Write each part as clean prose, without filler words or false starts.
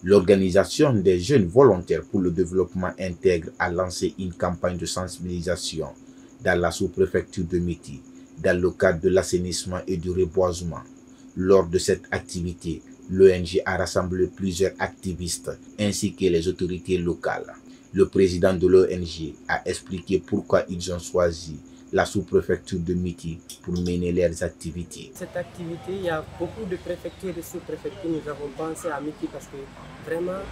L'organisation des jeunes volontaires pour le développement intègre a lancé une campagne de sensibilisation dans la sous-préfecture de Métis, dans le cadre de l'assainissement et du reboisement. Lors de cette activité, l'ONG a rassemblé plusieurs activistes ainsi que les autorités locales. Le président de l'ONG a expliqué pourquoi ils ont choisi la sous-préfecture de Métis pour mener leurs activités. Cette activité, il y a beaucoup de préfectures et de sous-préfectures. Nous avons pensé à Métis parce que vraiment,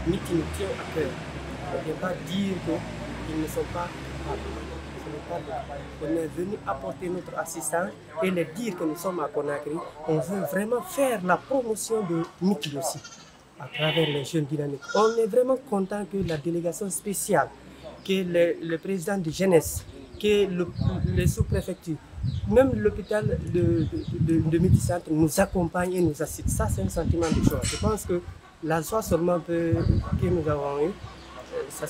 Métis nous tient à cœur. On ne vient pas dire qu'ils ne sont pas capables. On est venu apporter notre assistance et leur dire que nous sommes à Conakry. On veut vraiment faire la promotion de Métis aussi, à travers les jeunes dynamiques. On est vraiment content que la délégation spéciale, que le président de jeunesse, que les sous-préfectures, même l'hôpital de Métis Centre nous accompagne et nous assiste. Ça, c'est un sentiment de joie. Je pense que la joie seulement que nous avons eue, ça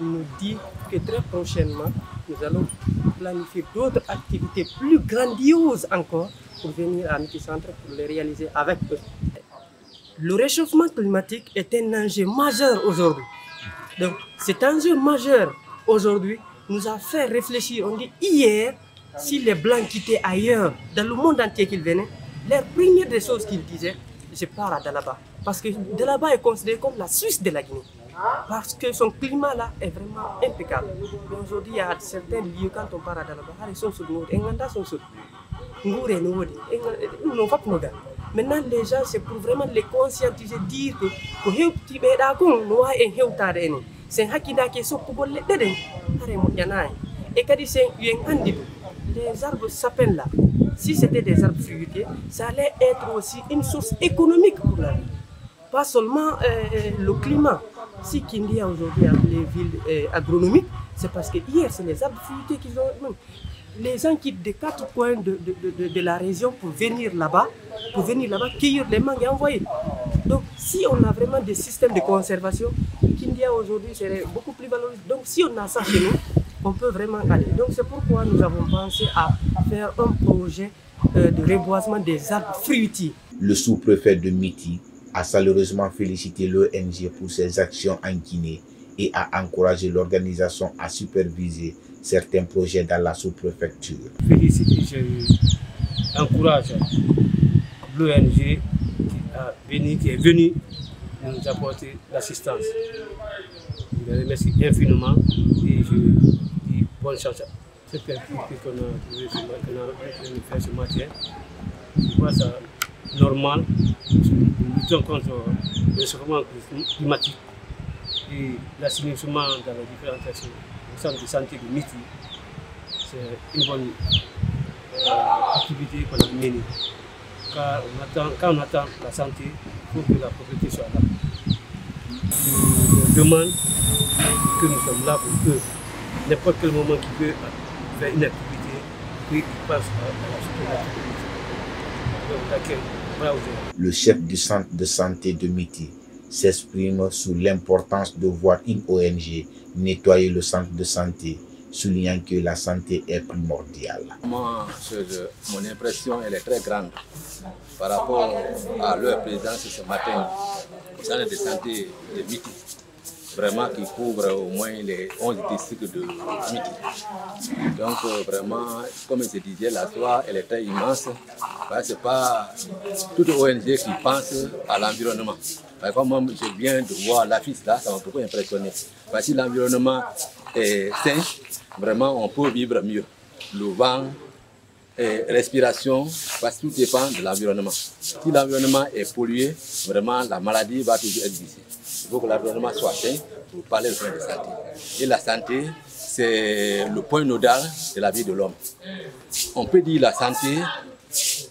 nous dit que très prochainement, nous allons planifier d'autres activités plus grandioses encore pour venir à Métis Centre pour les réaliser avec eux. Le réchauffement climatique est un enjeu majeur aujourd'hui. Donc, cet enjeu majeur aujourd'hui nous a fait réfléchir. On dit hier, si les Blancs quittaient ailleurs, dans le monde entier qu'ils venaient, la première des choses qu'ils disaient, je pars à Dalaba. Parce que Dalaba est considéré comme la Suisse de la Guinée. Parce que son climat là est vraiment impeccable. Mais aujourd'hui, il y a certains lieux, quand on part à Dalaba, ils sont sur nous, Enganda sont sur nous. Maintenant, les gens, c'est pour vraiment les conscientiser, dire que c'est et quand les arbres sapins là, si c'était des arbres fruitiers, ça allait être aussi une source économique pour la vie. Pas seulement le climat. Si Kindia aujourd'hui a les villes agronomiques, c'est parce que hier, c'est les arbres fruitiers qu'ils ont. Les gens quittent des quatre coins de la région pour venir là-bas, cueillir les mangues et envoyer. Donc, si on a vraiment des systèmes de conservation, Kindia aujourd'hui serait beaucoup plus valorisé. Donc, si on a ça chez nous, on peut vraiment aller. Donc, c'est pourquoi nous avons pensé à faire un projet de reboisement des arbres fruitiers. Le sous-préfet de Métis a chaleureusement félicité l'ONG pour ses actions en Guinée et a encouragé l'organisation à superviser certains projets dans la sous-préfecture. Félicité, j'encourage l'ONG qui est venue nous apporter l'assistance. Je les remercie infiniment et je dis bonne chance à cette activité qu'on a fait ce matin. Je vois ça normal. Nous luttons contre le réchauffement climatique et l'assainissement dans les différentes centres de santé de Métis. C'est une bonne activité qu'on a menée. Car quand on attend la santé, il faut que la propriété soit là. Je demande que nous sommes là pour eux. N'importe quel moment qui peut faire une activité, puis il passe à la supermarché. Le chef du centre de santé de Métis s'exprime sur l'importance de voir une ONG nettoyer le centre de santé, soulignant que la santé est primordiale. Mon impression elle est très grande par rapport à leur présence ce matin au centre de santé de Métis, vraiment qui couvre au moins les 11 districts de Métis. Donc vraiment, comme je disais, la joie elle est très immense. Ce n'est pas toute ONG qui pense à l'environnement. Par exemple, moi, je viens de voir l'affiche là, ça m'a beaucoup impressionné. Parce que si l'environnement est sain, vraiment on peut vivre mieux. Le vent, respiration, parce que tout dépend de l'environnement. Si l'environnement est pollué, vraiment la maladie va toujours exister. Il faut que l'environnement soit sain pour parler de soins de santé. Et la santé, c'est le point nodal de la vie de l'homme. On peut dire la santé,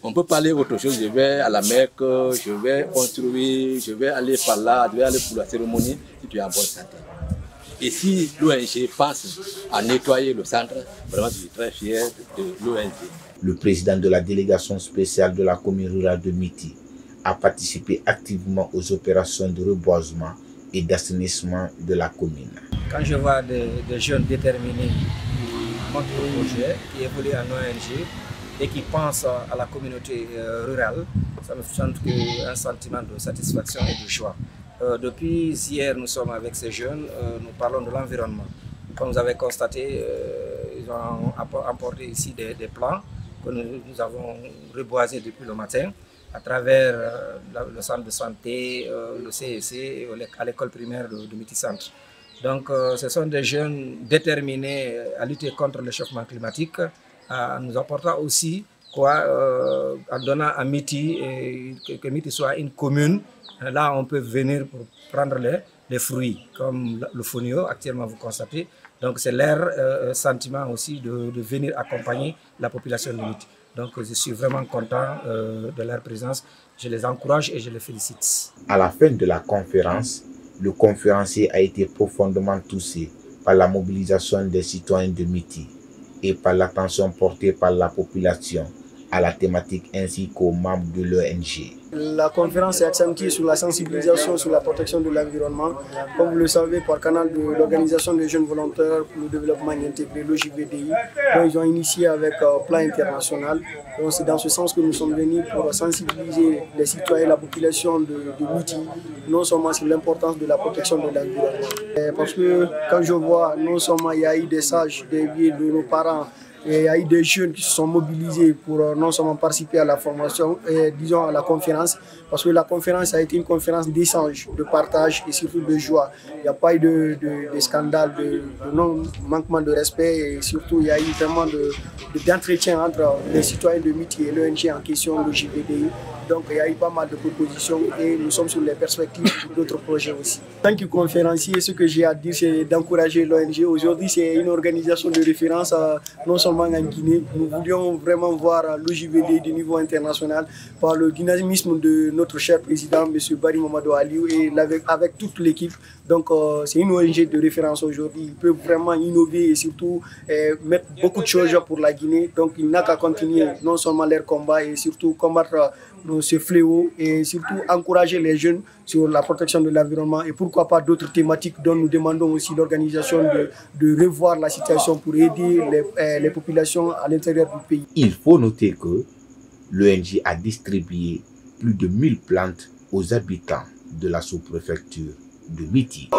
on peut parler autre chose, je vais à la Mecque, je vais construire, je vais aller par là, je vais aller pour la cérémonie, si tu es en bonne santé. Et si l'ONG pense à nettoyer le centre, vraiment je suis très fier de l'ONG. Le président de la délégation spéciale de la commune rurale de Métis a participé activement aux opérations de reboisement et d'assainissement de la commune. Quand je vois des jeunes déterminés qui montent au projet, qui évoluent en ONG, et qui pense à la communauté rurale, ça me fait un sentiment de satisfaction et de joie. Depuis hier, nous sommes avec ces jeunes, nous parlons de l'environnement. Comme vous avez constaté, ils ont apporté ici des plants que nous avons reboisés depuis le matin à travers le centre de santé, le CEC et à l'école primaire de Miti Centre. Donc ce sont des jeunes déterminés à lutter contre le réchauffement climatique, en nous apportant aussi en donnant à Miti, que Miti soit une commune. Là, on peut venir pour prendre les fruits, comme le fonio, actuellement vous constatez. Donc, c'est leur sentiment aussi de venir accompagner la population de Miti. Donc, je suis vraiment content de leur présence. Je les encourage et je les félicite. À la fin de la conférence, le conférencier a été profondément touché par la mobilisation des citoyens de Miti et par l'attention portée par la population à la thématique ainsi qu'aux membres de l'ONG. La conférence est accentuée sur la sensibilisation sur la protection de l'environnement. Comme vous le savez, par canal de l'Organisation des jeunes volontaires pour le développement intégré, l'OJVDI, ils ont initié avec plan international. C'est dans ce sens que nous sommes venus pour sensibiliser les citoyens et la population de Miti, non seulement sur l'importance de la protection de l'environnement. Parce que quand je vois, non seulement il y a eu des sages, des vieux de nos parents, et il y a eu des jeunes qui se sont mobilisés pour non seulement participer à la formation, et disons à la conférence, parce que la conférence a été une conférence d'échange, de partage et surtout de joie. Il n'y a pas eu de scandale, de manquement de respect et surtout il y a eu vraiment d'entretien entre les citoyens de Miti et l'ONG en question, le JVDI. Donc il y a eu pas mal de propositions et nous sommes sur les perspectives pour d'autres projets aussi. En tant que conférencier, ce que j'ai à dire, c'est d'encourager l'ONG. Aujourd'hui, c'est une organisation de référence non seulement en Guinée. Nous voulions vraiment voir l'OJVD du niveau international par le dynamisme de notre cher président, M. Barry Mamadou Aliou, et avec toute l'équipe. Donc c'est une ONG de référence aujourd'hui. Ils peuvent vraiment innover et surtout mettre beaucoup de choses pour la Guinée. Donc il n'a qu'à continuer non seulement leur combat et surtout combattre ce fléau et surtout encourager les jeunes sur la protection de l'environnement et pourquoi pas d'autres thématiques dont nous demandons aussi l'organisation de revoir la situation pour aider les populations à l'intérieur du pays. Il faut noter que l'ONG a distribué plus de 1000 plantes aux habitants de la sous-préfecture de Miti.